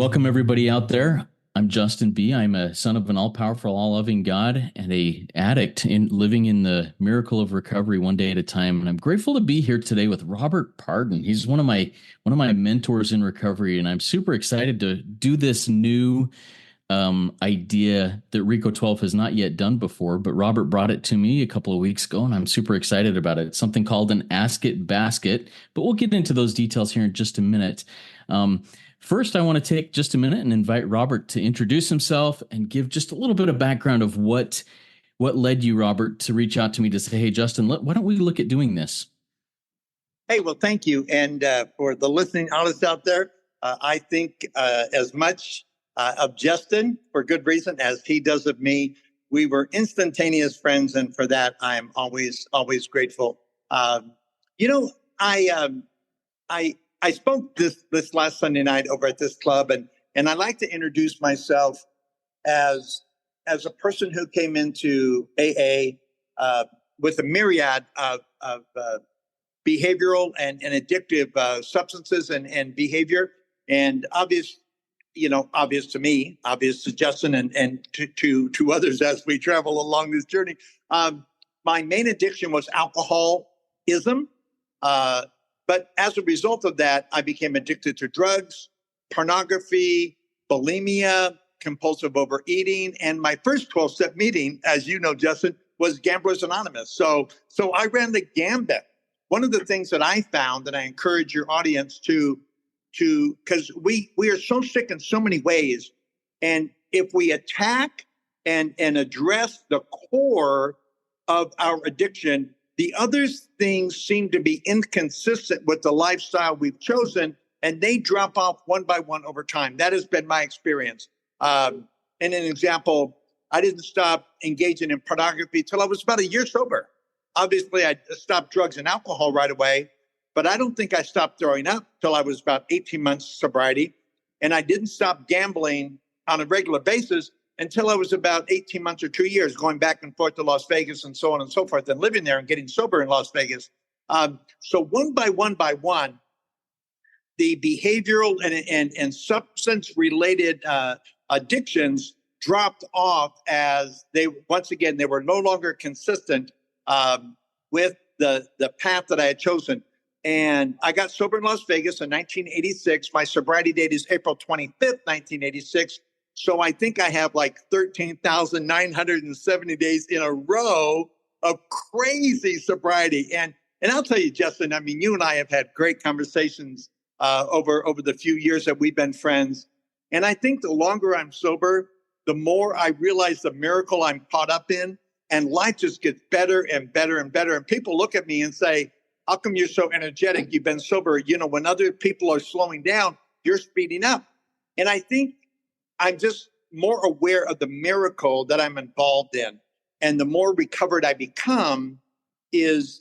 Welcome, everybody out there. I'm Justin B. I'm a son of an all-powerful, all-loving God and a addict in living in the miracle of recovery one day at a time. And I'm grateful to be here today with Robert Pardon. He's one of my mentors in recovery, and I'm super excited to do this new idea that Reco12 has not yet done before. But Robert brought it to me a couple of weeks ago, and I'm super excited about it. It's something called an Ask It Basket, but we'll get into those details here in just a minute. First, I want to take just a minute and invite Robert to introduce himself and give just a little bit of background of what led you, Robert, to reach out to me to say, hey, Justin, why don't we look at doing this? Hey, well, thank you. And for the listening audience out there, I think as much of Justin, for good reason, as he does of me. We were instantaneous friends, and for that, I'm always grateful. I spoke this last Sunday night over at this club, and I like to introduce myself as a person who came into AA with a myriad of behavioral and addictive substances and behavior, and obvious to me, obvious to Justin, and to others as we travel along this journey. My main addiction was alcoholism. But as a result of that, I became addicted to drugs, pornography, bulimia, compulsive overeating. And my first 12-step meeting, as you know, Justin, was Gamblers Anonymous. So I ran the gambit. One of the things that I found that I encourage your audience to because we are so sick in so many ways. And if we attack and address the core of our addiction, the other things seem to be inconsistent with the lifestyle we've chosen, and they drop off one by one over time. That has been my experience. And an example, I didn't stop engaging in pornography till I was about a year sober. Obviously, I stopped drugs and alcohol right away, but I don't think I stopped throwing up till I was about 18 months sobriety. And I didn't stop gambling on a regular basis until I was about 18 months or 2 years, going back and forth to Las Vegas and so on and so forth, and living there and getting sober in Las Vegas. So one by one, the behavioral and substance-related addictions dropped off as they were no longer consistent with the path that I had chosen. And I got sober in Las Vegas in 1986. My sobriety date is April 25th, 1986. So I think I have like 13,970 days in a row of crazy sobriety. And I'll tell you, Justin, I mean, you and I have had great conversations over the few years that we've been friends. And I think the longer I'm sober, the more I realize the miracle I'm caught up in, and life just gets better and better and better. And people look at me and say, how come you're so energetic? You've been sober. You know, when other people are slowing down, you're speeding up. And I think I'm just more aware of the miracle that I'm involved in. And the more recovered I become is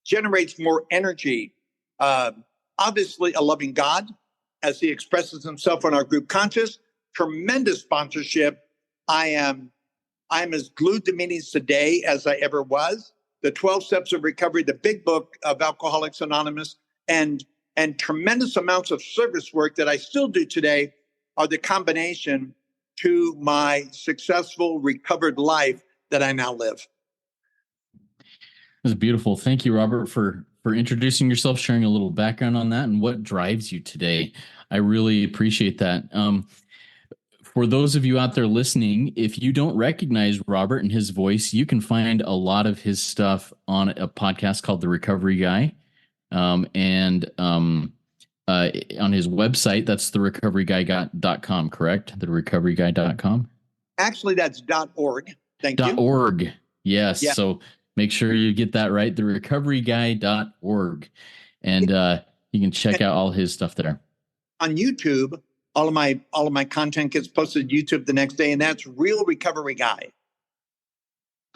generates more energy. Obviously, a loving God, as he expresses himself on our group conscious, tremendous sponsorship. I'm as glued to meetings today as I ever was. The 12 Steps of Recovery, the big book of Alcoholics Anonymous, and tremendous amounts of service work that I still do today are the combination to my successful, recovered life that I now live. That's beautiful. Thank you, Robert, for introducing yourself, sharing a little background on that and what drives you today. I really appreciate that. For those of you out there listening, if you don't recognize Robert and his voice, you can find a lot of his stuff on a podcast called The Recovery Guy. And on his website, that's therecoveryguy.com, correct? Therecoveryguy.com? Actually, that's .org. Thank you. .org. Yes. Yeah. So make sure you get that right. Therecoveryguy.org. And you can check out all his stuff there. On YouTube, all of my content gets posted to YouTube the next day, and that's Real Recovery Guy.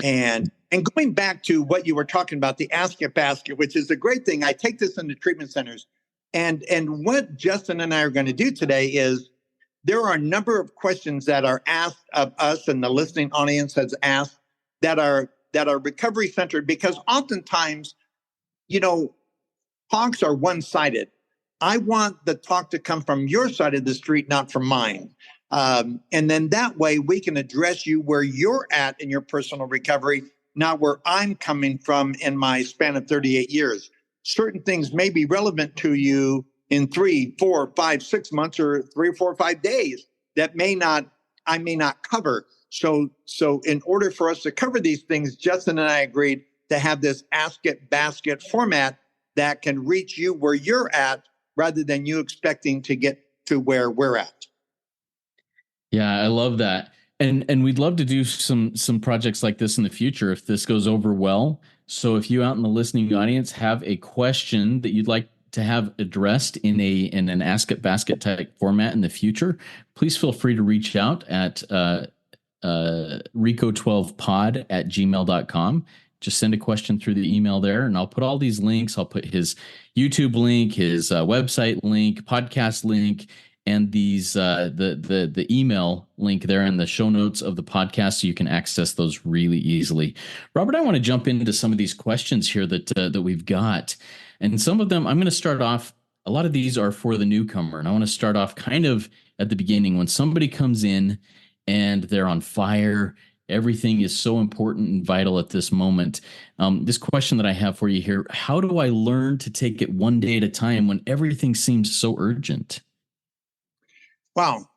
And going back to what you were talking about, the Ask It Basket, which is a great thing. I take this into treatment centers. And what Justin and I are going to do today is there are a number of questions that are asked of us, and the listening audience has asked, that are recovery centered, because oftentimes, talks are one-sided. I want the talk to come from your side of the street, not from mine. And then that way we can address you where you're at in your personal recovery, not where I'm coming from in my span of 38 years. Certain things may be relevant to you in 3, 4, 5, 6 months, or 3 or 4 or 5 days that I may not cover. So in order for us to cover these things, Justin and I agreed to have this Ask It Basket format that can reach you where you're at rather than you expecting to get to where we're at. Yeah, I love that. And we'd love to do some projects like this in the future if this goes over well. So if you out in the listening audience have a question that you'd like to have addressed in an Ask It Basket type format in the future, please feel free to reach out at Reco12pod@gmail.com. Just send a question through the email there, and I'll put all these links. I'll put his YouTube link, his website link, podcast link, and these the email link there in the show notes of the podcast, so you can access those really easily. Robert, I want to jump into some of these questions here that we've got, and some of them I'm going to start off. A lot of these are for the newcomer, and I want to start off kind of at the beginning when somebody comes in and they're on fire. Everything is so important and vital at this moment. This question that I have for you here: how do I learn to take it one day at a time when everything seems so urgent? Wow,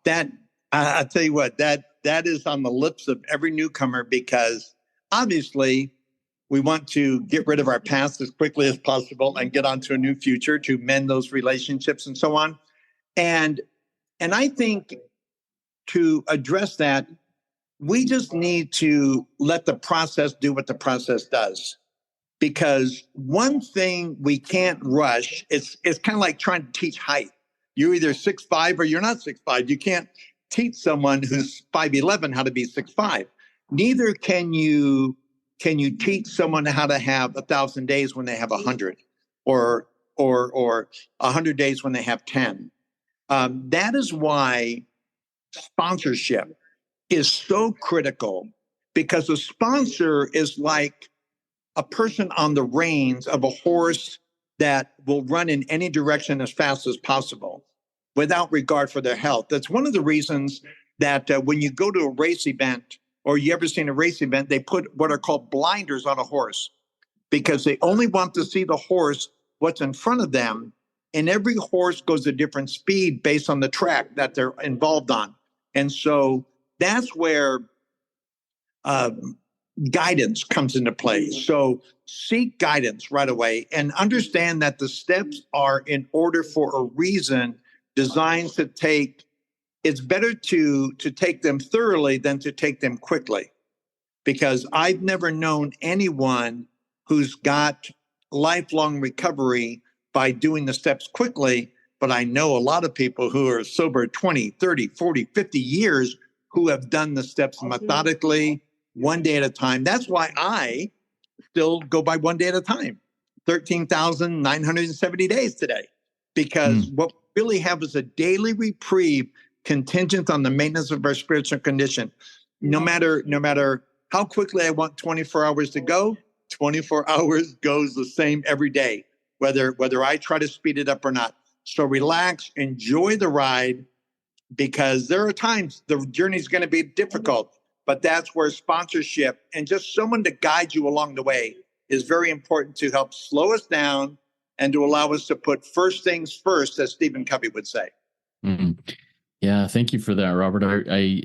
I tell you what, that is on the lips of every newcomer, because obviously we want to get rid of our past as quickly as possible and get onto a new future to mend those relationships and so on. And I think to address that, we just need to let the process do what the process does. Because one thing we can't rush, it's kind of like trying to teach height. You're either 6'5" or you're not 6'5". You can't teach someone who's 5'11" how to be 6'5". Neither can you teach someone how to have 1,000 days when they have 100, or 100 days when they have 10. That is why sponsorship is so critical, because a sponsor is like a person on the reins of a horse that will run in any direction as fast as possible without regard for their health. That's one of the reasons that when you go to a race event, or you ever seen a race event, they put what are called blinders on a horse, because they only want to see the horse, what's in front of them. And every horse goes a different speed based on the track that they're involved on. And so that's where guidance comes into play. So seek guidance right away and understand that the steps are in order for a reason, designed to take. It's better to take them thoroughly than to take them quickly, because I've never known anyone who's got lifelong recovery by doing the steps quickly. But I know a lot of people who are sober 20, 30, 40, 50 years who have done the steps methodically, one day at a time. That's why I still go by one day at a time, 13,970 days today, because what we really have is a daily reprieve contingent on the maintenance of our spiritual condition. No matter how quickly I want 24 hours to go, 24 hours goes the same every day, whether I try to speed it up or not. So relax, enjoy the ride, because there are times the journey is going to be difficult, but that's where sponsorship and just someone to guide you along the way is very important, to help slow us down and to allow us to put first things first, as Stephen Covey would say. Mm-hmm. Yeah, thank you for that, Robert. I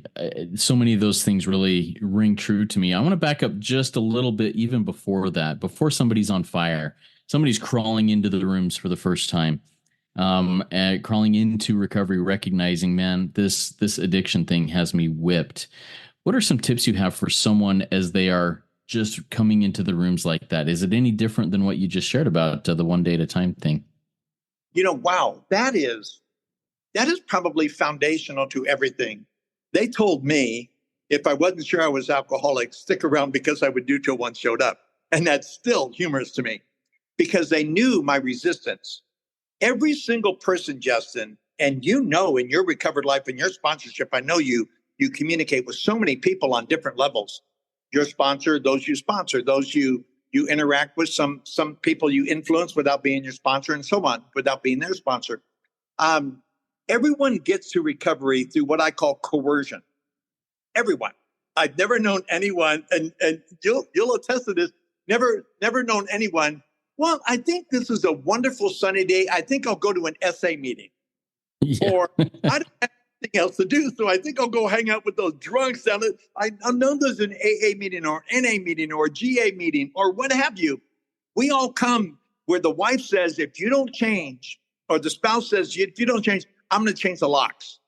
so many of those things really ring true to me. I want to back up just a little bit, even before that, before somebody's on fire, somebody's crawling into the rooms for the first time, and crawling into recovery, recognizing, man, this addiction thing has me whipped. What are some tips you have for someone as they are just coming into the rooms like that? Is it any different than what you just shared about the one day at a time thing? Wow, that is probably foundational to everything. They told me if I wasn't sure I was alcoholic, stick around, because I would do till one showed up. And that's still humorous to me, because they knew my resistance. Every single person, Justin, and in your recovered life and your sponsorship, I know you communicate with so many people on different levels. Your sponsor, those you sponsor, those you interact with, some people you influence without being your sponsor, and so on, without being their sponsor. Everyone gets to recovery through what I call coercion. Everyone. I've never known anyone, and you'll attest to this. Never known anyone. Well, I think this is a wonderful sunny day. I think I'll go to an SA meeting, or I don't have anything else to do, so I think I'll go hang out with those drunks down there. I know there's an AA meeting or NA meeting or GA meeting or what have you. We all come where the wife says, if you don't change, or the spouse says, if you don't change, I'm going to change the locks.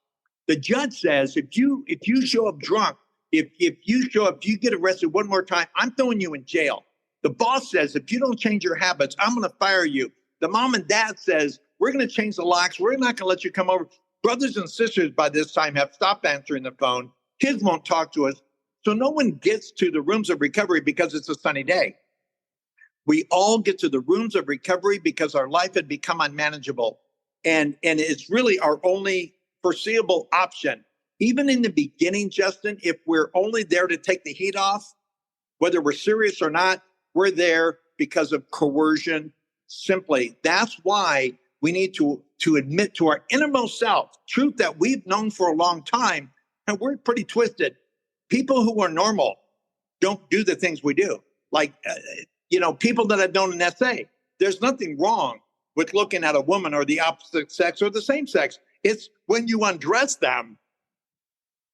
The judge says, if you show up drunk, if you get arrested one more time, I'm throwing you in jail. The boss says, if you don't change your habits, I'm going to fire you. The mom and dad says, we're going to change the locks. We're not going to let you come over. Brothers and sisters by this time have stopped answering the phone. Kids won't talk to us. So no one gets to the rooms of recovery because it's a sunny day. We all get to the rooms of recovery because our life had become unmanageable. And it's really our only foreseeable option. Even in the beginning, Justin, if we're only there to take the heat off, whether we're serious or not, we're there because of coercion. Simply, that's why we need to admit to our innermost self truth that we've known for a long time, and we're pretty twisted. People who are normal don't do the things we do. Like, people that I've known in SA, there's nothing wrong with looking at a woman or the opposite sex or the same sex. It's when you undress them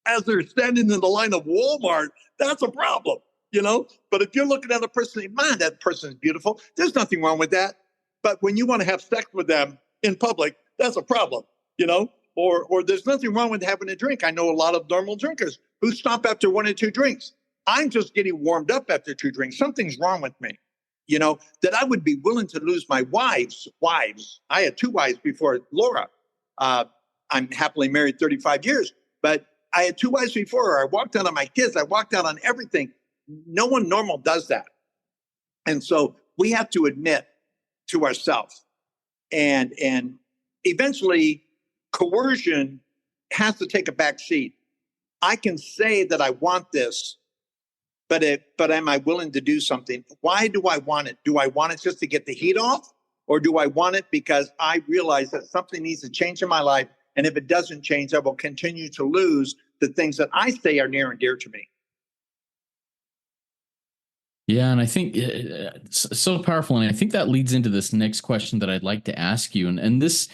as they're standing in the line of Walmart, that's a problem, But if you're looking at a person, man, that person's beautiful, there's nothing wrong with that. But when you want to have sex with them in public, that's a problem, or there's nothing wrong with having a drink. I know a lot of normal drinkers who stop after 1 or 2 drinks. I'm just getting warmed up after 2 drinks. Something's wrong with me, that I would be willing to lose my wives. I had 2 wives before Laura. I'm happily married 35 years, but I had 2 wives before her. I walked out on my kids. I walked out on everything. No one normal does that. And so we have to admit to ourselves. And eventually coercion has to take a back seat. I can say that I want this, but am I willing to do something? Why do I want it? Do I want it just to get the heat off? Or do I want it because I realize that something needs to change in my life? And if it doesn't change, I will continue to lose the things that I say are near and dear to me. Yeah, and I think it's so powerful, and I think that leads into this next question that I'd like to ask you. And this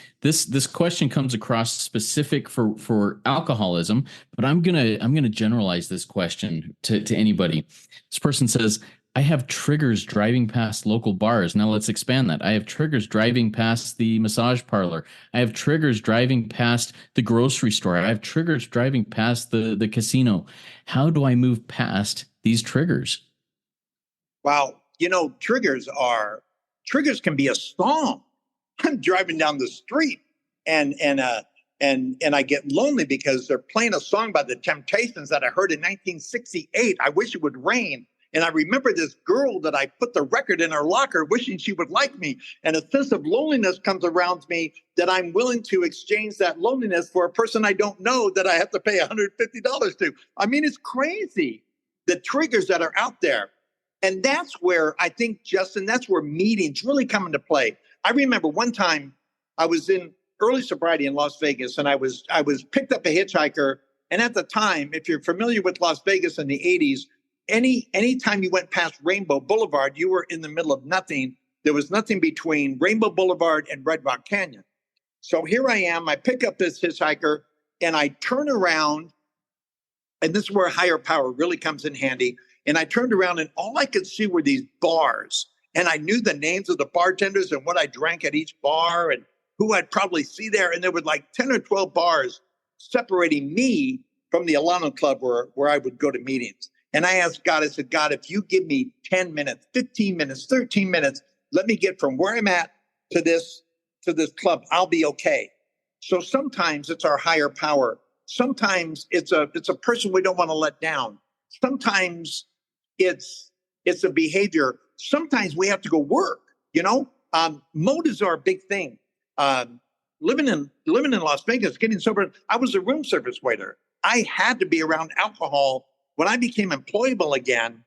question comes across specific for alcoholism, but I'm gonna generalize this question to anybody. This person says, I have triggers driving past local bars. Now let's expand that. I have triggers driving past the massage parlor. I have triggers driving past the grocery store. I have triggers driving past the casino. How do I move past these triggers? Wow, triggers can be a song. I'm driving down the street and I get lonely because they're playing a song by the Temptations that I heard in 1968. I wish it would rain. And I remember this girl that I put the record in her locker wishing she would like me. And a sense of loneliness comes around me that I'm willing to exchange that loneliness for a person I don't know that I have to pay $150 to. I mean, it's crazy, the triggers that are out there. And that's where I think, Justin, that's where meetings really come into play. I remember one time I was in early sobriety in Las Vegas, and I was picked up a hitchhiker. And at the time, if you're familiar with Las Vegas in the 80s, anytime you went past Rainbow Boulevard, you were in the middle of nothing. There was nothing between Rainbow Boulevard and Red Rock Canyon. So here I am. I pick up this hitchhiker, and I turn around, and this is where higher power really comes in handy. And I turned around and all I could see were these bars. And I knew the names of the bartenders and what I drank at each bar and who I'd probably see there. And there were like 10 or 12 bars separating me from the Alano Club where I would go to meetings. And I asked God, I said, God, if you give me 10 minutes, 15 minutes, 13 minutes, let me get from where I'm at to this club, I'll be okay. So sometimes it's our higher power. Sometimes it's a person we don't want to let down. Sometimes it's a behavior. Sometimes we have to go work, motives are a big thing. Living in Las Vegas, getting sober, I was a room service waiter. I had to be around alcohol. When I became employable again,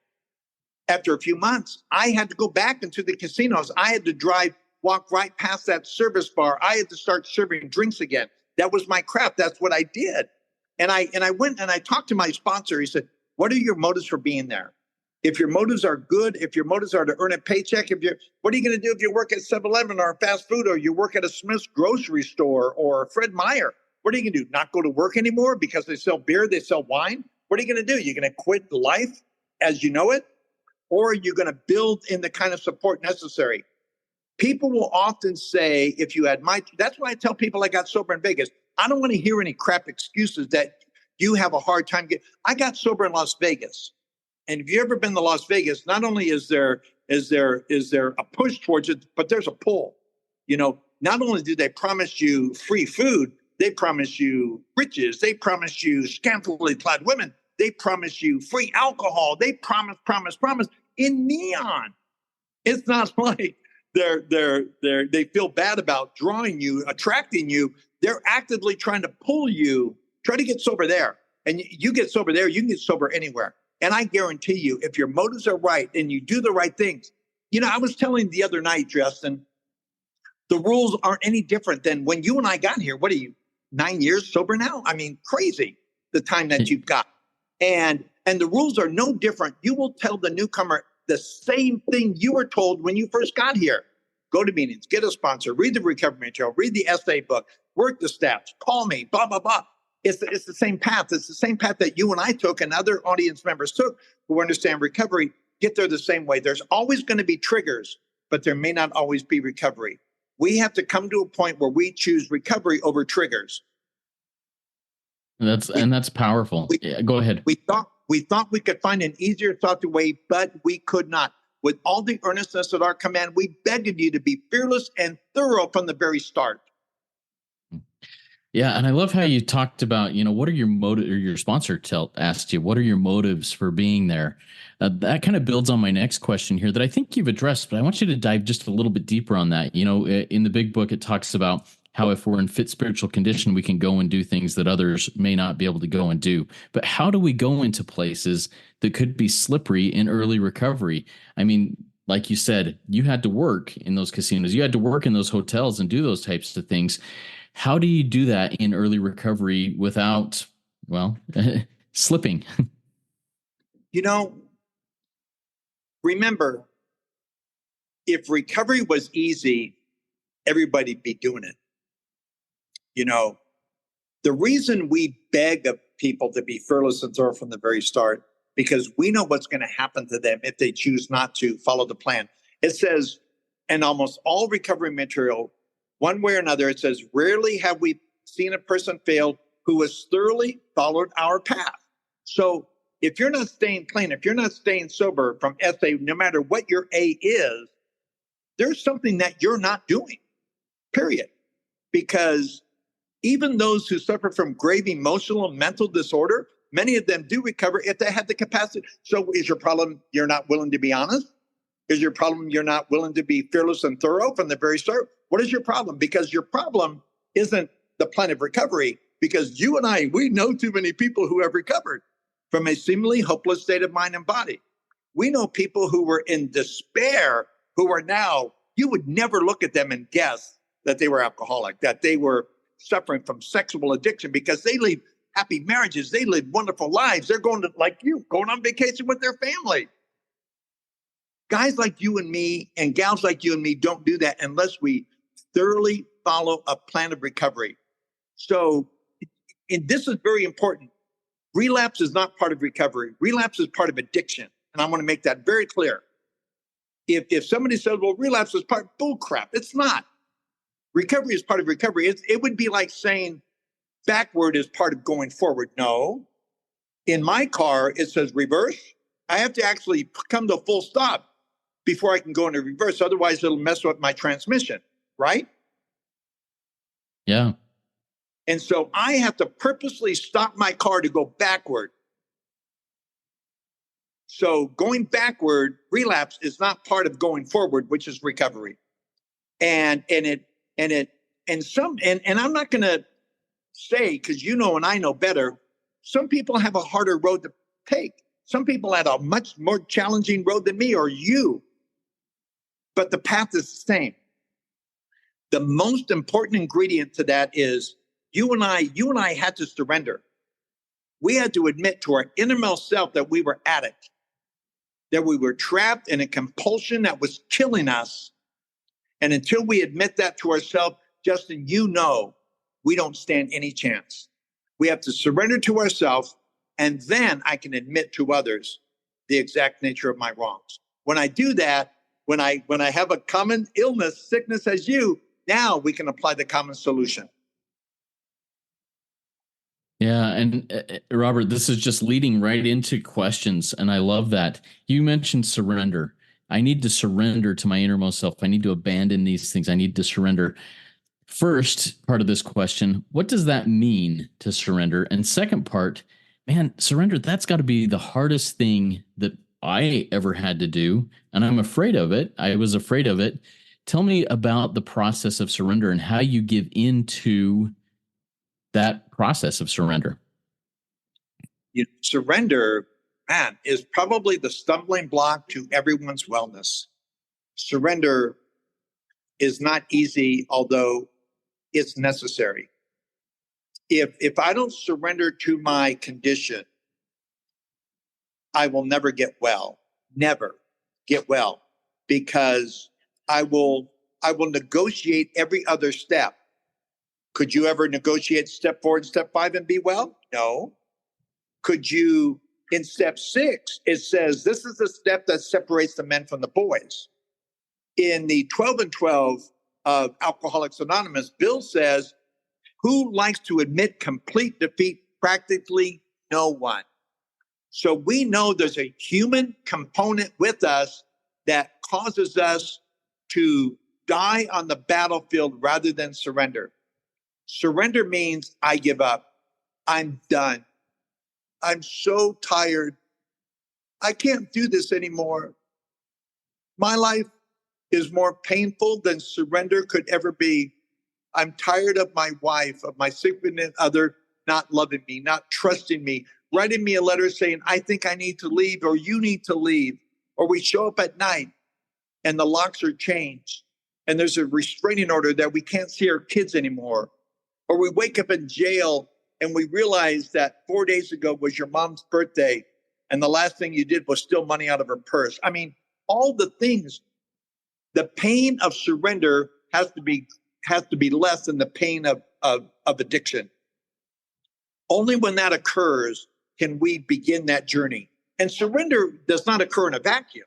after a few months, I had to go back into the casinos. I had to drive walk right past that service bar. I had to start serving drinks again. That was my craft. That's what I did. And I went and I talked to my sponsor. He said, what are your motives for being there? If your motives are good, if your motives are to earn a paycheck, what are you going to do if you work at 7-Eleven or fast food, or you work at a Smith's grocery store or Fred Meyer? What are you going to do? Not go to work anymore because they sell beer, they sell wine? What are you going to do? You're going to quit life as you know it? Or are you going to build in the kind of support necessary? People will often say, if you had that's why I tell people I got sober in Vegas. I don't want to hear any crap excuses that you have a hard time getting. I got sober in Las Vegas. And if you've ever been to Las Vegas, not only is there a push towards it, but there's a pull. You know, not only do they promise you free food, they promise you riches, they promise you scantily clad women, they promise you free alcohol, they promise in neon. It's not like they feel bad about drawing you, attracting you. They're actively trying to pull you, try to get sober there. And you get sober there, you can get sober anywhere. And I guarantee you, if your motives are right and you do the right things, you know, I was telling the other night, Justin, the rules aren't any different than when you and I got here. What are you, 9 years sober now? I mean, crazy, the time that you've got. And the rules are no different. You will tell the newcomer the same thing you were told when you first got here. Go to meetings, get a sponsor, read the recovery material, read the essay book, work the steps, call me, blah, blah, blah. It's the same path. It's the same path that you and I took and other audience members took who understand recovery, get there the same way. There's always going to be triggers, but there may not always be recovery. We have to come to a point where we choose recovery over triggers. That's powerful. Yeah, go ahead. We thought we could find an easier thought way, but we could not. With all the earnestness at our command, we begged you to be fearless and thorough from the very start. Yeah, and I love how you talked about, you know, what are your motives, or your sponsor asked you, what are your motives for being there? That kind of builds on my next question here that I think you've addressed, but I want you to dive just a little bit deeper on that. You know, in the big book, it talks about how if we're in fit spiritual condition, we can go and do things that others may not be able to go and do. But how do we go into places that could be slippery in early recovery? I mean, like you said, you had to work in those casinos, you had to work in those hotels and do those types of things. How do you do that in early recovery without, well, slipping? You know, remember, if recovery was easy, everybody'd be doing it. You know, the reason we beg of people to be fearless and thorough from the very start, because we know what's going to happen to them if they choose not to follow the plan. It says, in almost all recovery material, one way or another, it says, rarely have we seen a person fail who has thoroughly followed our path. So if you're not staying clean, if you're not staying sober from SA, no matter what your A is, there's something that you're not doing, period. Because even those who suffer from grave emotional and mental disorder, many of them do recover if they have the capacity. So is your problem you're not willing to be honest? Is your problem you're not willing to be fearless and thorough from the very start? What is your problem? Because your problem isn't the plan of recovery, because you and I, we know too many people who have recovered from a seemingly hopeless state of mind and body. We know people who were in despair, who are now, you would never look at them and guess that they were alcoholic, that they were suffering from sexual addiction, because they lead happy marriages, they live wonderful lives. They're going to, like you, going on vacation with their family. Guys like you and me and gals like you and me don't do that unless we thoroughly follow a plan of recovery. So, and this is very important. Relapse is not part of recovery. Relapse is part of addiction. And I want to make that very clear. If somebody says, well, relapse is part, bull crap. It's not. Recovery is part of recovery. It would be like saying backward is part of going forward. No. In my car, it says reverse. I have to actually come to a full stop before I can go into reverse. Otherwise, it'll mess up my transmission, right? Yeah. And so I have to purposely stop my car to go backward. So going backward, relapse is not part of going forward, which is recovery. And I'm not going to say, because you know and I know better, some people have a harder road to take. Some people had a much more challenging road than me or you. But the path is the same. The most important ingredient to that is you and I had to surrender. We had to admit to our innermost self that we were addicts, that we were trapped in a compulsion that was killing us. And until we admit that to ourselves, Justin, we don't stand any chance. We have to surrender to ourselves, and then I can admit to others the exact nature of my wrongs. When I do that, when I have a common illness, sickness as you, now we can apply the common solution. Yeah. And Robert, this is just leading right into questions. And I love that. You mentioned surrender. I need to surrender to my innermost self. I need to abandon these things. I need to surrender. First part of this question, what does that mean to surrender? And second part, man, surrender, that's got to be the hardest thing that I ever had to do. And I'm afraid of it. I was afraid of it. Tell me about the process of surrender and how you give into that process of surrender. Surrender, man, is probably the stumbling block to everyone's wellness. Surrender is not easy, although it's necessary. If I don't surrender to my condition, I will never get well. Never get well, because I will negotiate every other step. Could you ever negotiate step 4 and step 5 and be well? No. Could you, in step 6, it says this is the step that separates the men from the boys. In the 12 and 12 of Alcoholics Anonymous, Bill says, who likes to admit complete defeat? Practically no one. So we know there's a human component with us that causes us to die on the battlefield rather than surrender. Surrender means I give up. I'm done. I'm so tired. I can't do this anymore. My life is more painful than surrender could ever be. I'm tired of my wife, of my significant other not loving me, not trusting me, writing me a letter saying, I think I need to leave, or you need to leave. Or we show up at night and the locks are changed and there's a restraining order that we can't see our kids anymore. Or we wake up in jail and we realize that 4 days ago was your mom's birthday and the last thing you did was steal money out of her purse. I mean, all the things, the pain of surrender has to be less than the pain of addiction. Only when that occurs can we begin that journey. And surrender does not occur in a vacuum.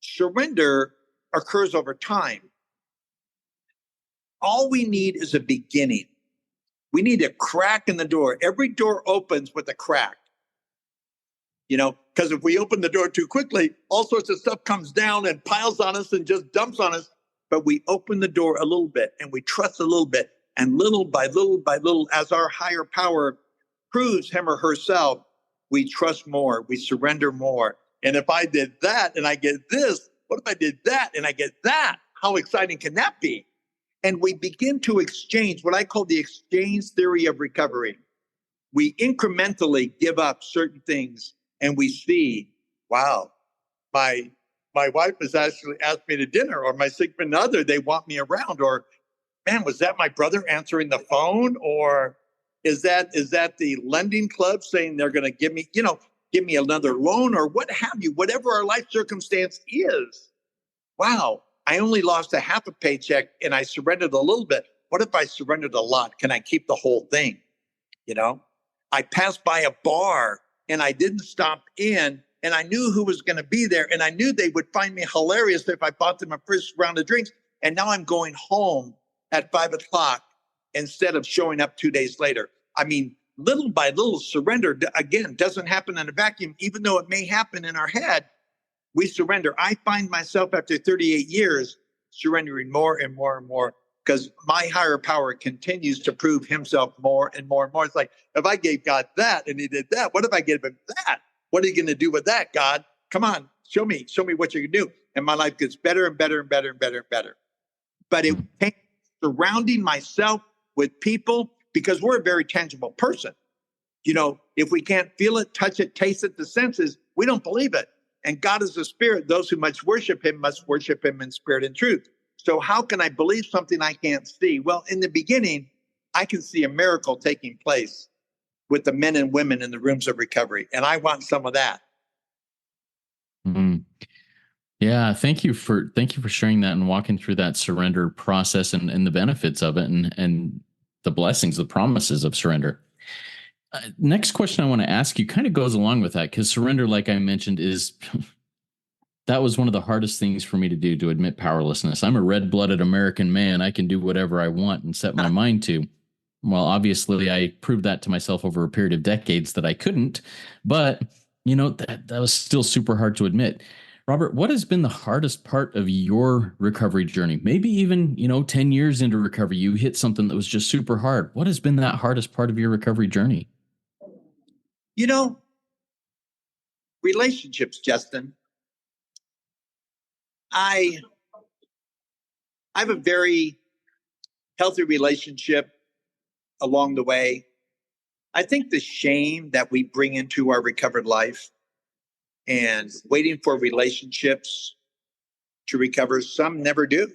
Surrender occurs over time. All we need is a beginning. We need a crack in the door. Every door opens with a crack. Because if we open the door too quickly, all sorts of stuff comes down and piles on us and just dumps on us. But we open the door a little bit and we trust a little bit. And little by little by little, as our higher power proves him or herself, we trust more, we surrender more. And if I did that and I get this, what if I did that and I get that? How exciting can that be? And we begin to exchange what I call the exchange theory of recovery. We incrementally give up certain things and we see, wow, my wife has actually asked me to dinner, or my significant other, they want me around, or man, was that my brother answering the phone? Or is that the lending club saying they're going to give me another loan, or what have you, whatever our life circumstance is. Wow, I only lost a half a paycheck and I surrendered a little bit. What if I surrendered a lot? Can I keep the whole thing? I passed by a bar and I didn't stop in, and I knew who was going to be there, and I knew they would find me hilarious if I bought them a first round of drinks. And now I'm going home at 5:00 instead of showing up 2 days later. I mean, little by little, surrender, again, doesn't happen in a vacuum, even though it may happen in our head. We surrender. I find myself after 38 years surrendering more and more and more, because my higher power continues to prove himself more and more and more. It's like, if I gave God that and he did that, what if I gave him that? What are you going to do with that, God? Come on, show me what you can do. And my life gets better and better and better and better and better. But it takes surrounding myself with people, because we're a very tangible person. If we can't feel it, touch it, taste it, the senses, we don't believe it. And God is a spirit. Those who must worship him in spirit and truth. So how can I believe something I can't see? Well, in the beginning, I can see a miracle taking place with the men and women in the rooms of recovery. And I want some of that. Mm. Yeah, thank you for sharing that and walking through that surrender process and the benefits of it and the blessings, the promises of surrender. Next question I want to ask you kind of goes along with that because surrender, like I mentioned, is that was one of the hardest things for me to do, to admit powerlessness. I'm a red-blooded American man. I can do whatever I want and set my mind to. Well, obviously, I proved that to myself over a period of decades that I couldn't. But, that was still super hard to admit. Robert, what has been the hardest part of your recovery journey? Maybe even, 10 years into recovery, you hit something that was just super hard. What has been that hardest part of your recovery journey? Relationships, Justin. I have a very healthy relationship along the way. I think the shame that we bring into our recovered life and waiting for relationships to recover, some never do.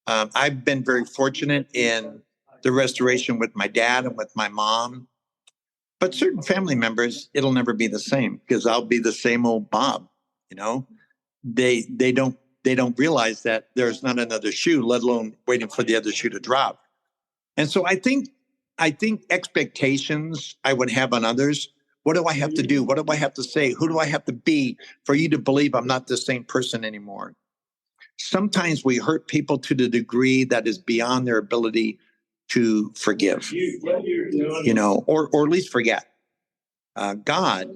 I've been very fortunate in the restoration with my dad and with my mom, but certain family members, it'll never be the same because I'll be the same old Bob. They don't realize that there's not another shoe, let alone waiting for the other shoe to drop. And so I think expectations I would have on others. What do I have to do? What do I have to say? Who do I have to be for you to believe I'm not the same person anymore? Sometimes we hurt people to the degree that is beyond their ability to forgive, or at least forget. God,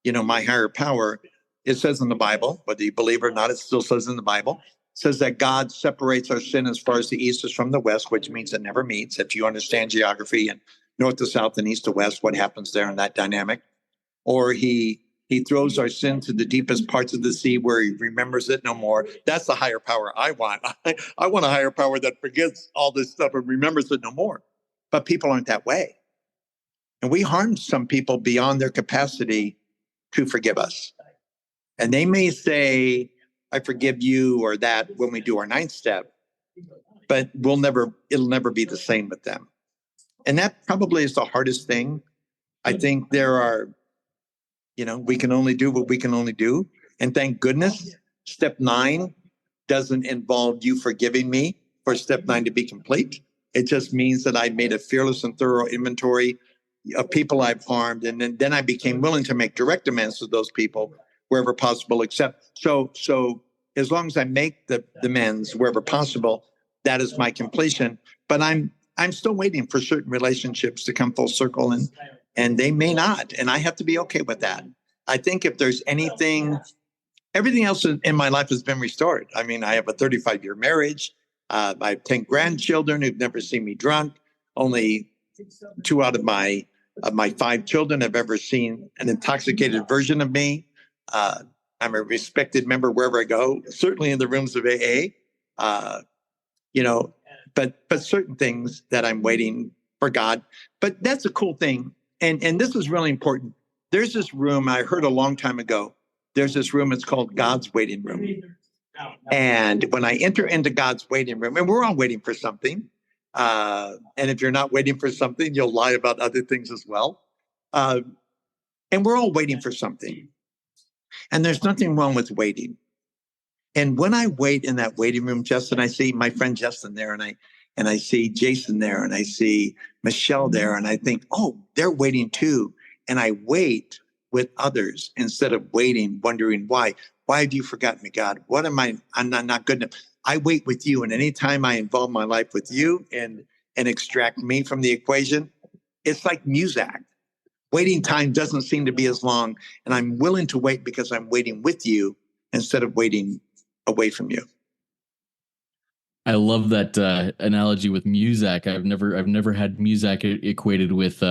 my higher power, it says in the Bible, whether you believe it or not, it still says in the Bible, says that God separates our sin as far as the east is from the west, which means it never meets. If you understand geography and north to south and east to west, what happens there in that dynamic? Or he throws our sin to the deepest parts of the sea where he remembers it no more. That's the higher power I want. I want a higher power that forgets all this stuff and remembers it no more. But people aren't that way. And we harm some people beyond their capacity to forgive us. And they may say, I forgive you or that when we do our ninth step, but it'll never be the same with them. And that probably is the hardest thing. I think there are, we can only do what we can only do. And thank goodness, step 9 doesn't involve you forgiving me for step 9 to be complete. It just means that I made a fearless and thorough inventory of people I've harmed. And then I became willing to make direct amends to those people wherever possible, except so as long as I make the amends wherever possible, that is my completion. But I'm still waiting for certain relationships to come full circle, and they may not. And I have to be okay with that. I think if there's anything, everything else in my life has been restored. I mean, I have a 35-year marriage. I have 10 grandchildren who've never seen me drunk. Only 2 out of my 5 children have ever seen an intoxicated version of me. I'm a respected member wherever I go, certainly in the rooms of AA. But certain things that I'm waiting for God. But that's a cool thing. And this is really important. There's this room I heard a long time ago. There's this room, it's called God's waiting room. And when I enter into God's waiting room, and we're all waiting for something. And if you're not waiting for something, you'll lie about other things as well. And we're all waiting for something. And there's nothing wrong with waiting. And when I wait in that waiting room, Justin, I see my friend Justin there, and I see Jason there, and I see Michelle there, and I think, oh, they're waiting too. And I wait with others instead of waiting, wondering why. Why have you forgotten me, God? What am I? I'm not good enough. I wait with you, and anytime I involve my life with you and extract me from the equation, it's like Muzak. Waiting time doesn't seem to be as long, and I'm willing to wait because I'm waiting with you instead of waiting away from you. I love that analogy with Muzak. I've never had Muzak equated with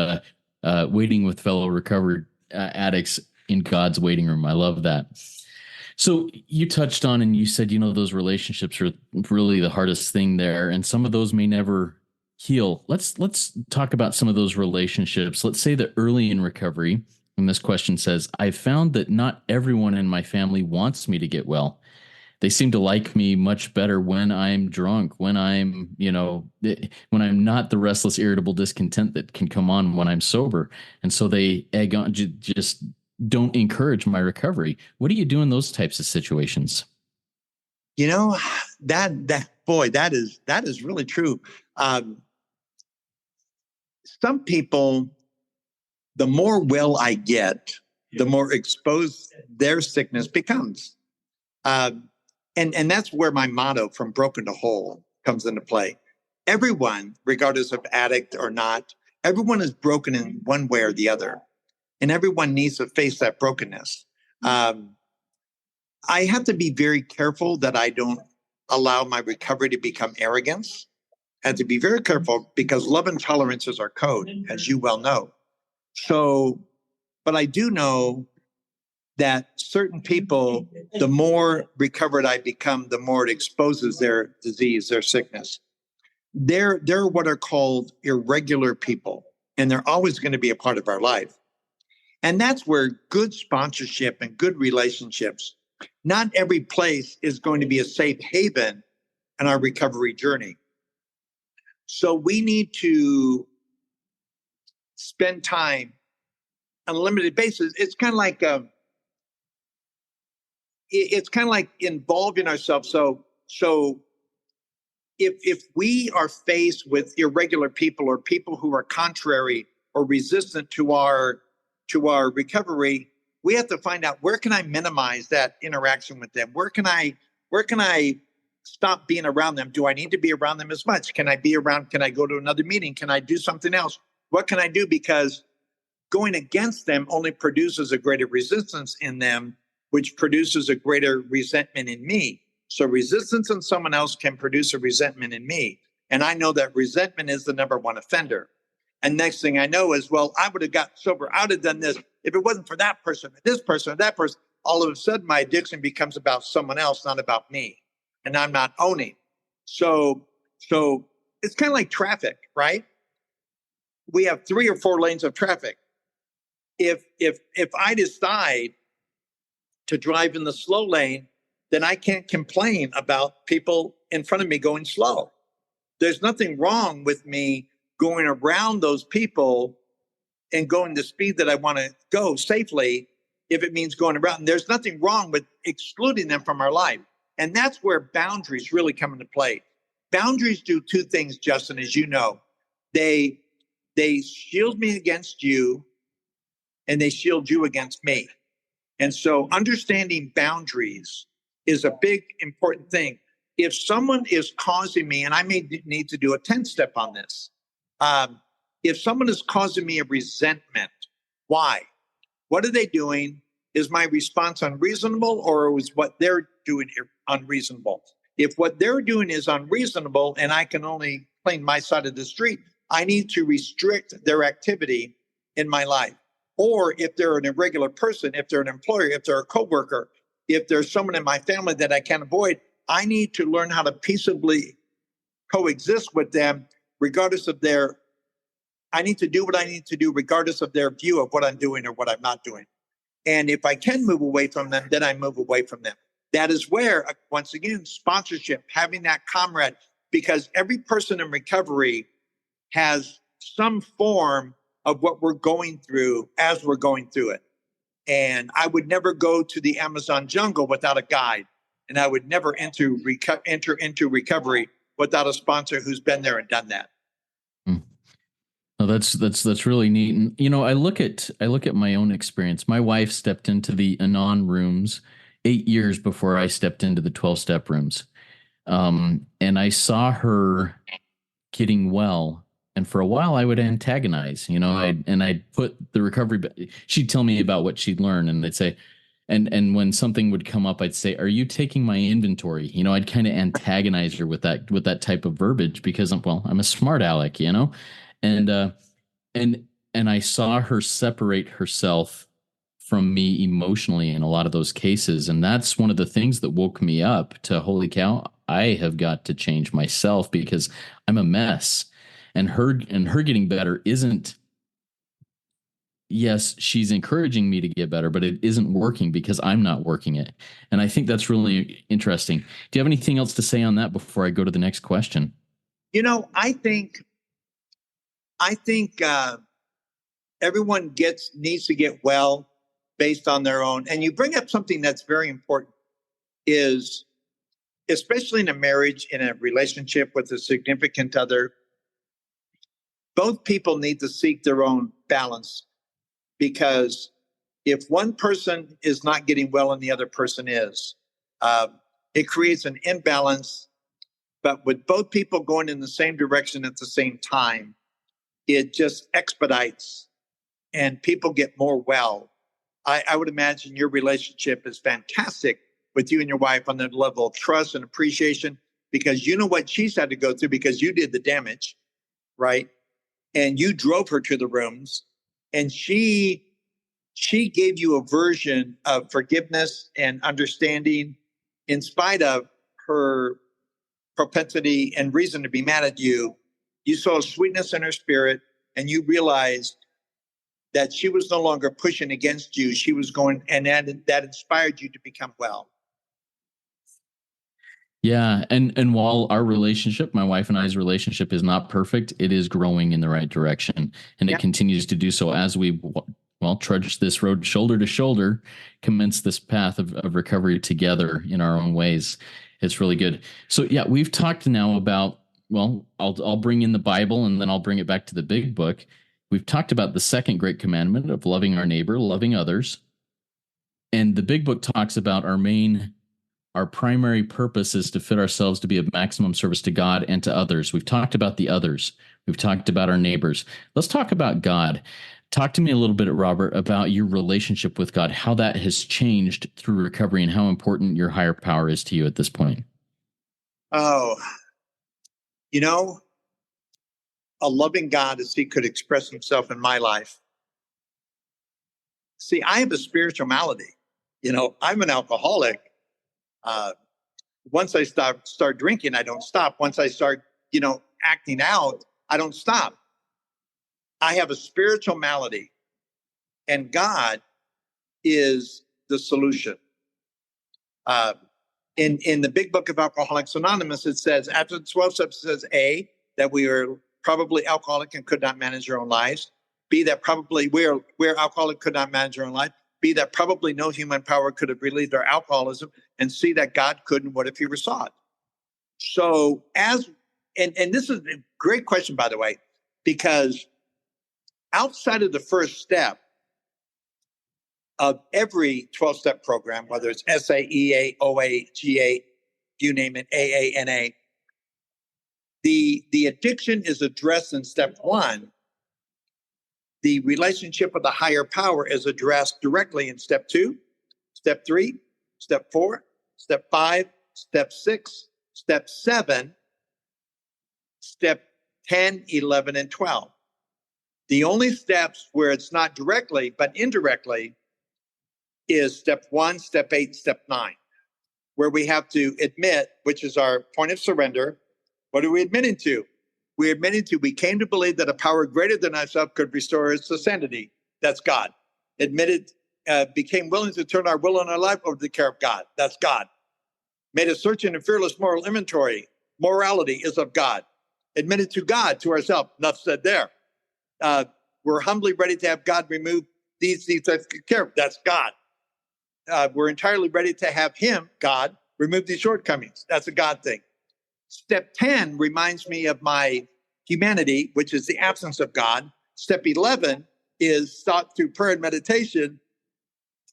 waiting with fellow recovered addicts in God's waiting room. I love that. So you touched on and you said, those relationships are really the hardest thing there, and some of those may never heal. Let's talk about some of those relationships. Let's say that early in recovery, and this question says, I found that not everyone in my family wants me to get well. they seem to like me much better when I'm drunk, when I'm, when I'm not the restless, irritable discontent that can come on when I'm sober. And so they egg on, just don't encourage my recovery. What do you do in those types of situations? You know, that boy, that is really true. Um, some people, the more well I get, the more exposed their sickness becomes. Um, and that's where my motto, from broken to whole, comes into play. Everyone, regardless of addict or not, everyone is broken in one way or the other, and everyone needs to face that brokenness. Um, I have to be very careful that I don't allow my recovery to become arrogance. I have to be very careful because love and tolerance is our code, as you well know. So, but I do know that certain people, the more recovered I become, the more it exposes their disease, their sickness. They're what are called irregular people, and they're always going to be a part of our life. And that's where good sponsorship and good relationships, not every place is going to be a safe haven in our recovery journey. So we need to spend time on a limited basis. It's kind of like involving ourselves. So if we are faced with irregular people or people who are contrary or resistant to our recovery, we have to find out, where can I minimize that interaction with them? Where can I stop being around them? Do I need to be around them as much? Can I go to another meeting? Can I do something else? What can I do? Because going against them only produces a greater resistance in them, which produces a greater resentment in me. So resistance in someone else can produce a resentment in me. And I know that resentment is the number one offender. And next thing I know is, well, I would have got sober. I would have done this if it wasn't for that person, this person, or that person. All of a sudden, my addiction becomes about someone else, not about me. And I'm not owning. So it's kind of like traffic, right? We have 3 or 4 lanes of traffic. If I decide to drive in the slow lane, then I can't complain about people in front of me going slow. There's nothing wrong with me going around those people and going the speed that I want to go safely, if it means going around. And there's nothing wrong with excluding them from our life. And that's where boundaries really come into play. Boundaries do 2 things, Justin, as you know. They shield me against you, and they shield you against me. And so understanding boundaries is a big, important thing. If someone is causing me, and I may need to do a 10-step on this, if someone is causing me a resentment, why? What are they doing? Is my response unreasonable, or is what they're doing unreasonable? If what they're doing is unreasonable and I can only claim my side of the street, I need to restrict their activity in my life. Or if they're an irregular person, if they're an employer, if they're a coworker, if there's someone in my family that I can't avoid, I need to learn how to peaceably coexist with them, regardless of I need to do what I need to do, regardless of their view of what I'm doing or what I'm not doing. And if I can move away from them, then I move away from them. That is where, once again, sponsorship, having that comrade, because every person in recovery has some form of what we're going through as we're going through it. And I would never go to the Amazon jungle without a guide. And I would never enter into recovery without a sponsor who's been there and done that. No, that's really neat. And I look at my own experience. My wife stepped into the Anon rooms 8 years before I stepped into the 12-step rooms. And I saw her getting well. And for a while I would antagonize, I'd put the recovery, she'd tell me about what she'd learned, and they'd say, and when something would come up, I'd say, "Are you taking my inventory?" I'd kind of antagonize her with that type of verbiage, because I'm a smart aleck, and and I saw her separate herself from me emotionally in a lot of those cases. And that's one of the things that woke me up to, holy cow, I have got to change myself because I'm a mess. And her getting better yes, she's encouraging me to get better, but it isn't working because I'm not working it. And I think that's really interesting. Do you have anything else to say on that before I go to the next question? I think everyone needs to get well based on their own. And you bring up something that's very important is, especially in a marriage, in a relationship with a significant other, both people need to seek their own balance, because if one person is not getting well and the other person is, uh, it creates an imbalance. But with both people going in the same direction at the same time, it just expedites and people get more well. I would imagine your relationship is fantastic with you and your wife on the level of trust and appreciation, because you know what she's had to go through because you did the damage, right? And you drove her to the rooms, and she gave you a version of forgiveness and understanding in spite of her propensity and reason to be mad at you. You saw a sweetness in her spirit, and you realized that she was no longer pushing against you. She was going, and that inspired you to become well. Yeah, and while our relationship, my wife and I's relationship, is not perfect, it is growing in the right direction, and it continues to do so as we trudge this road shoulder to shoulder, commence this path of recovery together in our own ways. It's really good. So yeah, we've talked now about, I'll bring in the Bible and then I'll bring it back to the big book. We've talked about the second great commandment of loving our neighbor, loving others, and the big book talks about our primary purpose is to fit ourselves to be of maximum service to God and to others. We've talked about the others. We've talked about our neighbors. Let's talk about God. Talk to me a little bit, Robert, about your relationship with God, how that has changed through recovery, and how important your higher power is to you at this point. Oh, you know, a loving God as he could express himself in my life. See, I have a spiritual malady. I'm an alcoholic. Uh, Once I start drinking, I don't stop. Once I start, acting out, I don't stop. I have a spiritual malady, and God is the solution. Uh, in the big book of Alcoholics Anonymous, it says, after the 12 steps, it says, A, that we are probably alcoholic and could not manage our own lives. B, that probably we're alcoholic, could not manage our own life. B, that probably no human power could have relieved our alcoholism. And C, that God couldn't. What if he sought? So and this is a great question, by the way, because outside of the first step of every 12-step program, whether it's SAEA, OA, GA, you name it, AA, NA, the addiction is addressed in step 1. The relationship with the higher power is addressed directly in step 2, step 3, step 4, step 5, step 6, step 7, step 10, 11, and 12. The only steps where it's not directly but indirectly is step 1, step 8, step 9, where we have to admit, which is our point of surrender. What are we admitting to? We're admitting to we came to believe that a power greater than ourselves could restore us to sanity. That's God. Admitted, became willing to turn our will and our life over to the care of God. That's God. Made a searching and fearless moral inventory. Morality is of God. Admitted to God, to ourselves. Enough said there. We're humbly ready to have God remove these types of care. That's God. We're entirely ready to have him, God, remove these shortcomings. That's a God thing. Step 10 reminds me of my humanity, which is the absence of God. Step 11 is sought through prayer and meditation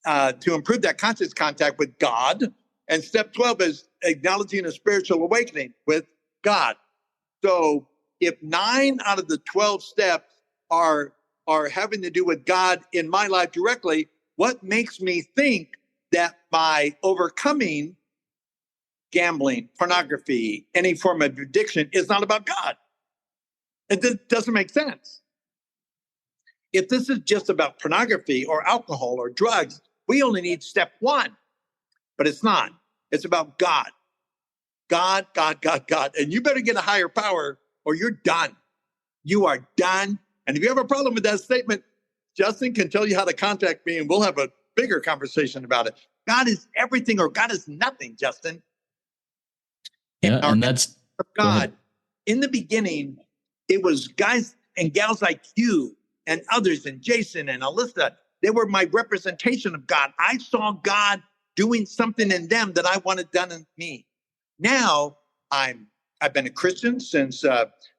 to improve that conscious contact with God. And step 12 is acknowledging a spiritual awakening with God. So if 9 out of the 12 steps are having to do with God in my life directly, what makes me think that by overcoming gambling, pornography, any form of addiction is not about God? It doesn't make sense. If this is just about pornography or alcohol or drugs, we only need step 1, but it's not. It's about God. God, God, God, God. And you better get a higher power or you're done. You are done. And if you have a problem with that statement, Justin can tell you how to contact me, and we'll have a bigger conversation about it. God is everything, or God is nothing, Justin. Yeah, and that's God. In the beginning, it was guys and gals like you and others, and Jason and Alyssa. They were my representation of God. I saw God doing something in them that I wanted done in me. Now I've been a Christian since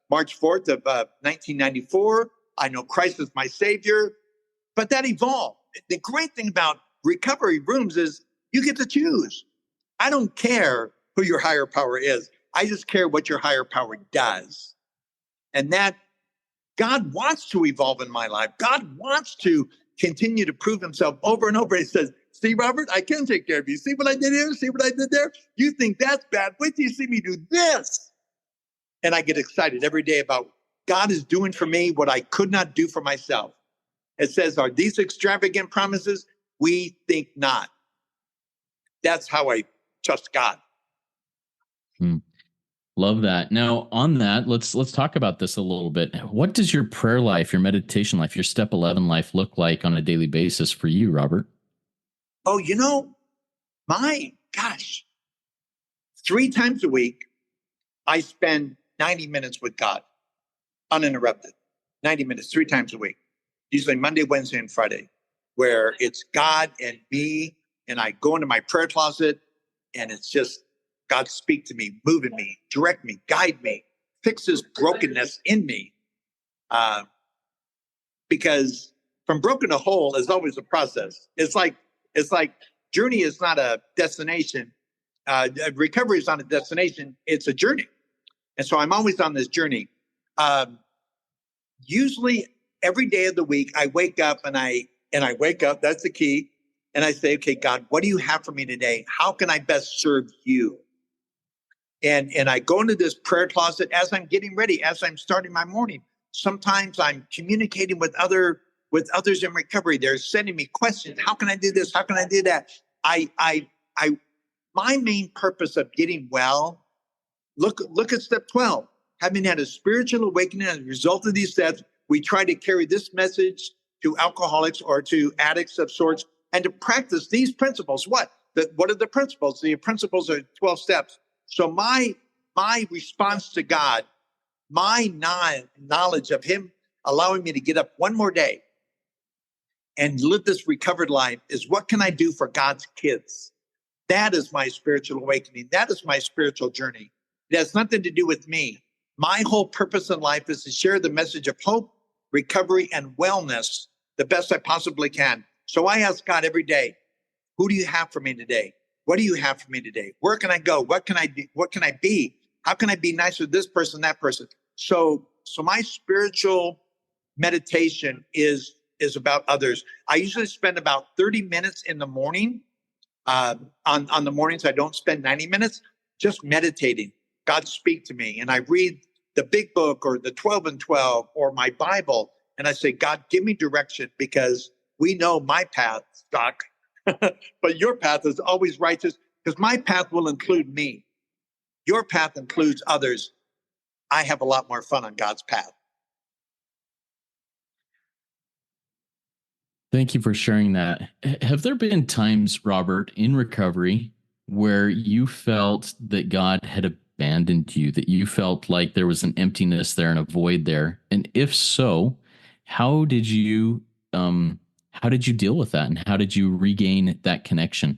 March 4th of 1994. I know Christ is my Savior, but that evolved. The great thing about recovery rooms is you get to choose. I don't care who your higher power is. I just care what your higher power does. And that God wants to evolve in my life. God wants to continue to prove himself over and over. He says, see, Robert, I can take care of you. See what I did here? See what I did there? You think that's bad. Wait till you see me do this. And I get excited every day about God is doing for me what I could not do for myself. It says, are these extravagant promises? We think not. That's how I trust God. Love that. Now, on that, let's talk about this a little bit. What does your prayer life, your meditation life, your step 11 life look like on a daily basis for you, Robert? Oh, my gosh, 3 times a week, I spend 90 minutes with God, uninterrupted. 90 minutes, 3 times a week, usually Monday, Wednesday, and Friday, where it's God and me, and I go into my prayer closet, and it's just God speak to me, move in me, direct me, guide me, fix this brokenness in me. Because from broken to whole is always a process. It's like journey is not a destination. Recovery is not a destination. It's a journey. And so I'm always on this journey. Usually every day of the week, I wake up and I wake up. That's the key. And I say, okay, God, what do you have for me today? How can I best serve you? And I go into this prayer closet as I'm getting ready, as I'm starting my morning. Sometimes I'm communicating with others in recovery. They're sending me questions. How can I do this? How can I do that? My main purpose of getting well, look at step 12. Having had a spiritual awakening as a result of these steps, we try to carry this message to alcoholics or to addicts of sorts, and to practice these principles. What are the principles? The principles are 12 steps. So my response to God, my knowledge of him allowing me to get up one more day and live this recovered life is, what can I do for God's kids? That is my spiritual awakening. That is my spiritual journey. It has nothing to do with me. My whole purpose in life is to share the message of hope, recovery, and wellness the best I possibly can. So I ask God every day, who do you have for me today? What do you have for me today? Where can I go? What can I do? What can I be? How can I be nice with this person, that person? So my spiritual meditation is about others. I usually spend about 30 minutes in the morning. On the mornings, I don't spend 90 minutes just meditating. God speak to me. And I read the big book or the 12 and 12 or my Bible. And I say, God, give me direction, because we know my path sucks. But your path is always righteous, because my path will include me. Your path includes others. I have a lot more fun on God's path. Thank you for sharing that. Have there been times, Robert, in recovery where you felt that God had abandoned you, that you felt like there was an emptiness there and a void there? And if so, how did you deal with that, and how did you regain that connection?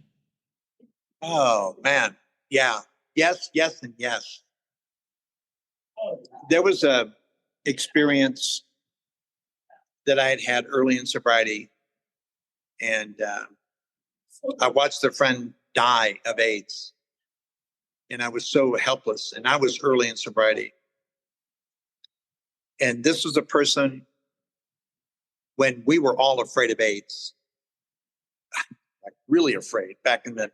Oh, man. Yeah. Yes, and yes. There was a experience that I had early in sobriety, and I watched a friend die of AIDS, and I was so helpless, and I was early in sobriety. And this was a person when we were all afraid of AIDS, like really afraid, back in the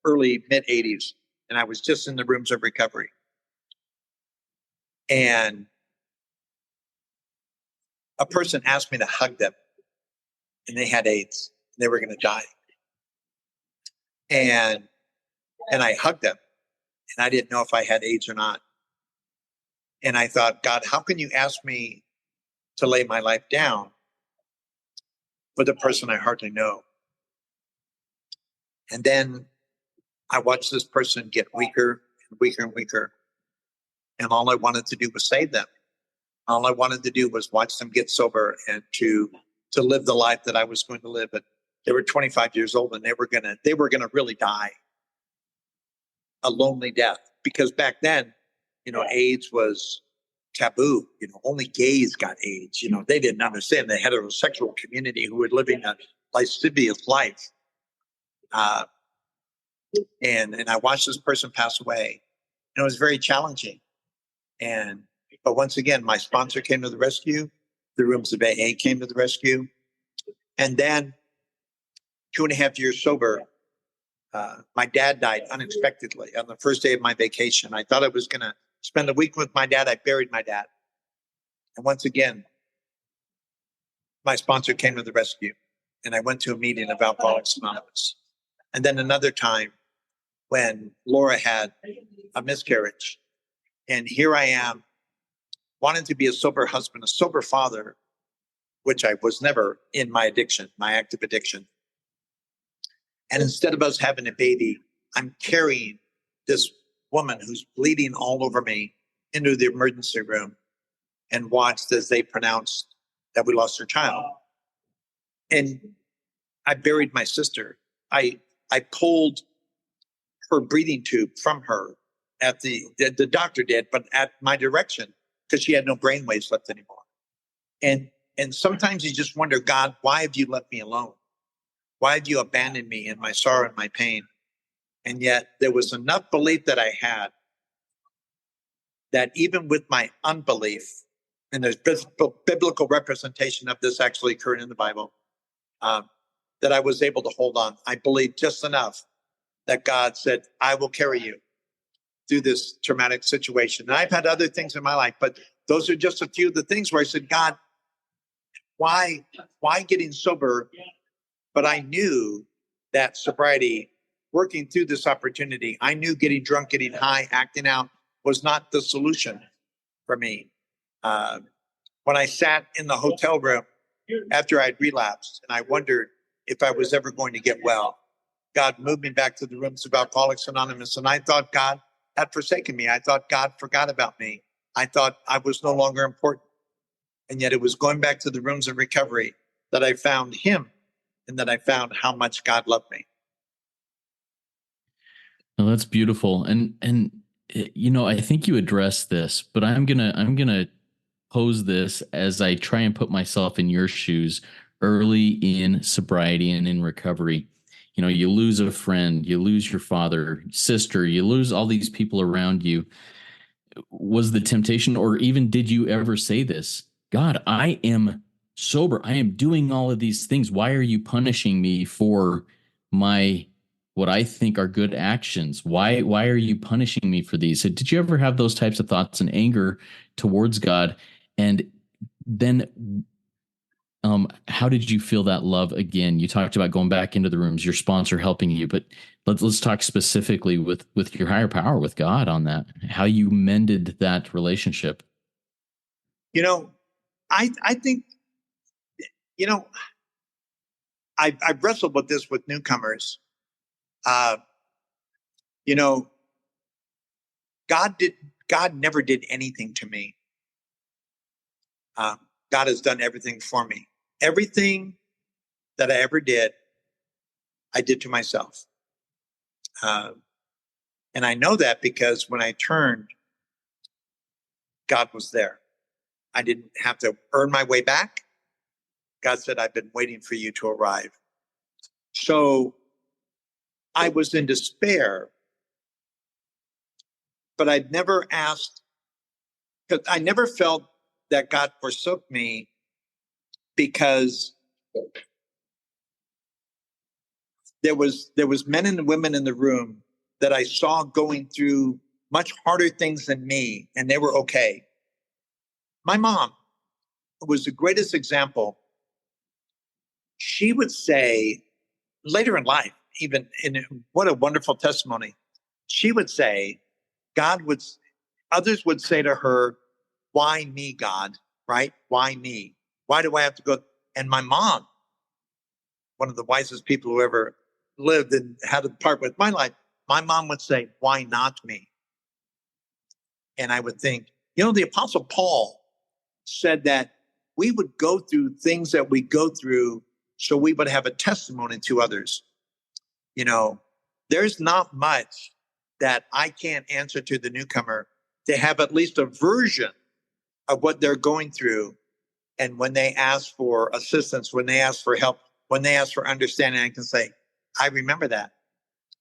early mid 80s. And I was just in the rooms of recovery. And a person asked me to hug them, and they had AIDS. They were going to die. And I hugged them, and I didn't know if I had AIDS or not. And I thought, God, how can you ask me to lay my life down with a person I hardly know. And then I watched this person get weaker and weaker and weaker. And all I wanted to do was save them. All I wanted to do was watch them get sober and to live the life that I was going to live. But they were 25 years old and they were gonna really die a lonely death, because back then, AIDS was taboo. Only gays got AIDS. They didn't understand the heterosexual community who were living a lascivious life. And I watched this person pass away, and it was very challenging. But once again, my sponsor came to the rescue. The rooms of AA came to the rescue. And then 2.5 years sober, my dad died unexpectedly on the first day of my vacation. I thought I was going to spend a week with my dad. I buried my dad. And once again, my sponsor came to the rescue, and I went to a meeting of Alcoholics Anonymous. And then another time when Laura had a miscarriage. And here I am, wanting to be a sober husband, a sober father, which I was never in my addiction, my active addiction. And instead of us having a baby, I'm carrying this woman who's bleeding all over me into the emergency room, and watched as they pronounced that we lost her child. And I buried my sister. I pulled her breathing tube from her at the doctor did, but at my direction, because she had no brain waves left anymore. And sometimes you just wonder, God, why have you left me alone? Why have you abandoned me in my sorrow and my pain? And yet there was enough belief that I had that even with my unbelief, and there's biblical representation of this actually occurring in the Bible, that I was able to hold on. I believed just enough that God said, I will carry you through this traumatic situation. And I've had other things in my life, but those are just a few of the things where I said, God, why getting sober? But I knew that sobriety, working through this opportunity, I knew getting drunk, getting high, acting out was not the solution for me. When I sat in the hotel room after I'd relapsed and I wondered if I was ever going to get well, God moved me back to the rooms of Alcoholics Anonymous. And I thought God had forsaken me. I thought God forgot about me. I thought I was no longer important. And yet it was going back to the rooms of recovery that I found him, and that I found how much God loved me. Well, that's beautiful. And I think you addressed this, but I'm gonna pose this as I try and put myself in your shoes early in sobriety and in recovery. You lose a friend, you lose your father, sister, you lose all these people around you. Was the temptation, or even did you ever say this? God, I am sober. I am doing all of these things. Why are you punishing me for my what I think are good actions? Why are you punishing me for these? So did you ever have those types of thoughts and anger towards God? And then how did you feel that love again? You talked about going back into the rooms, your sponsor helping you, but let's talk specifically with your higher power, with God, on that, how you mended that relationship. I think, I've wrestled with this with newcomers. You know, God never did anything to me. God has done everything for me. Everything that I ever did, I did to myself. And I know that because when I turned, God was there. I didn't have to earn my way back. God said, I've been waiting for you to arrive. So I was in despair, but I'd never asked, because I never felt that God forsook me, because there was men and women in the room that I saw going through much harder things than me, and they were okay. My mom was the greatest example. She would say later in life, even in what a wonderful testimony, she would say, others would say to her, why me, God? Right? Why me? Why do I have to go? And my mom one of the wisest people who ever lived and had a part with my life, my mom would say, "Why not me?" And I would think, the Apostle Paul said that we would go through things that we go through so we would have a testimony to others. There's not much that I can't answer to the newcomer to have at least a version of what they're going through. And when they ask for assistance, when they ask for help, when they ask for understanding, I can say, I remember that.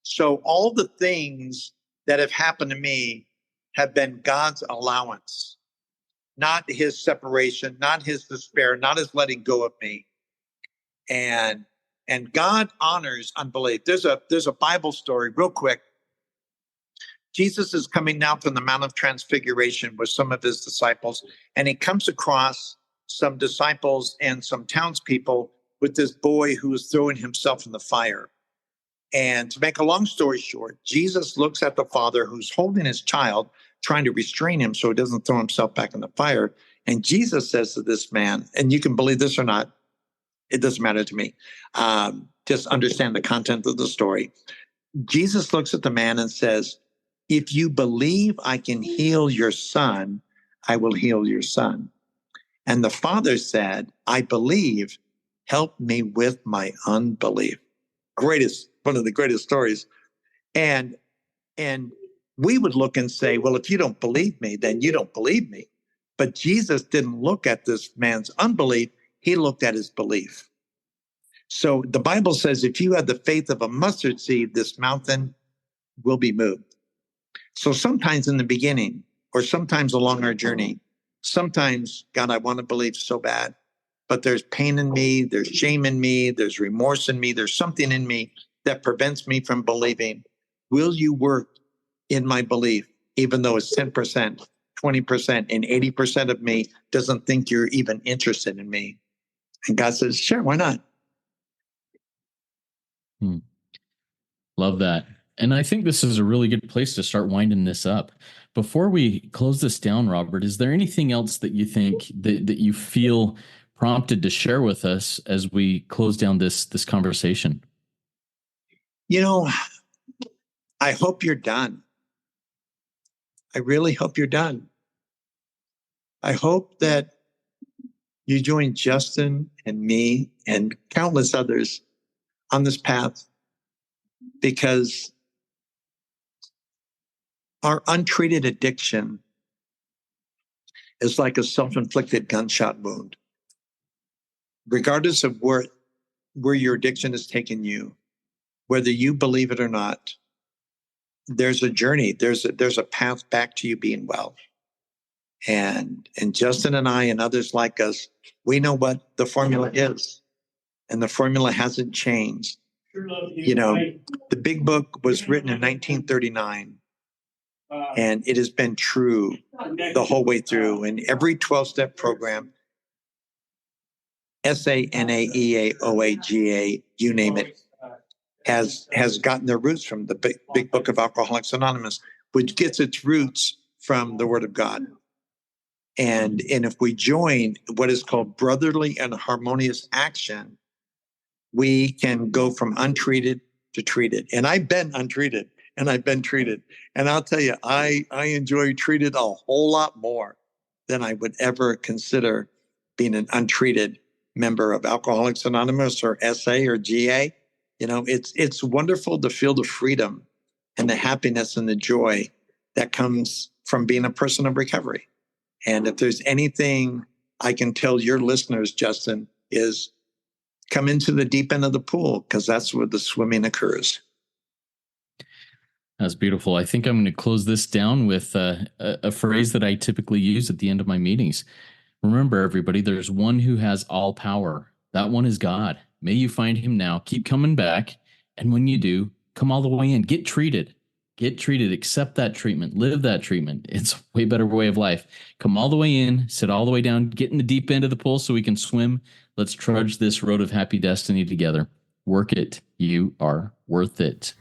So all the things that have happened to me have been God's allowance, not his separation, not his despair, not his letting go of me. And God honors unbelief. There's a Bible story real quick. Jesus is coming down from the Mount of Transfiguration with some of his disciples, and he comes across some disciples and some townspeople with this boy who is throwing himself in the fire. And to make a long story short, Jesus looks at the father who's holding his child, trying to restrain him so he doesn't throw himself back in the fire. And Jesus says to this man, and you can believe this or not, it doesn't matter to me. Just understand the content of the story. Jesus looks at the man and says, if you believe I can heal your son, I will heal your son. And the father said, I believe, help me with my unbelief. One of the greatest stories. And we would look and say, well, if you don't believe me, then you don't believe me. But Jesus didn't look at this man's unbelief. He looked at his belief. So the Bible says, if you have the faith of a mustard seed, this mountain will be moved. So sometimes in the beginning, or sometimes along our journey, sometimes, God, I want to believe so bad, but there's pain in me, there's shame in me, there's remorse in me, there's something in me that prevents me from believing. Will you work in my belief, even though it's 10%, 20%, and 80% of me doesn't think you're even interested in me? And God says, sure, why not? Love that. And I think this is a really good place to start winding this up. Before we close this down, Robert, is there anything else that you think that you feel prompted to share with us as we close down this conversation? I hope you're done. I really hope you're done. I hope that you join Justin and me and countless others on this path, because our untreated addiction is like a self-inflicted gunshot wound. Regardless of where your addiction has taken you, whether you believe it or not, there's a journey. There's a path back to you being well. And Justin and I and others like us, we know what the formula is, and the formula hasn't changed. The big book was written in 1939, and it has been true the whole way through. And every 12-step program, SANAEAOAGA, you name it, has gotten their roots from the big book of Alcoholics Anonymous, which gets its roots from the Word of God. And if we join what is called brotherly and harmonious action, we can go from untreated to treated. And I've been untreated and I've been treated. And I'll tell you, I enjoy treated a whole lot more than I would ever consider being an untreated member of Alcoholics Anonymous or SA or GA. It's wonderful to feel the freedom and the happiness and the joy that comes from being a person of recovery. And if there's anything I can tell your listeners, Justin, is come into the deep end of the pool, because that's where the swimming occurs. That's beautiful. I think I'm going to close this down with a phrase that I typically use at the end of my meetings. Remember, everybody, there's one who has all power. That one is God. May you find him now. Keep coming back. And when you do, come all the way in. Get treated. Get treated. Accept that treatment. Live that treatment. It's a way better way of life. Come all the way in. Sit all the way down. Get in the deep end of the pool so we can swim. Let's trudge this road of happy destiny together. Work it. You are worth it.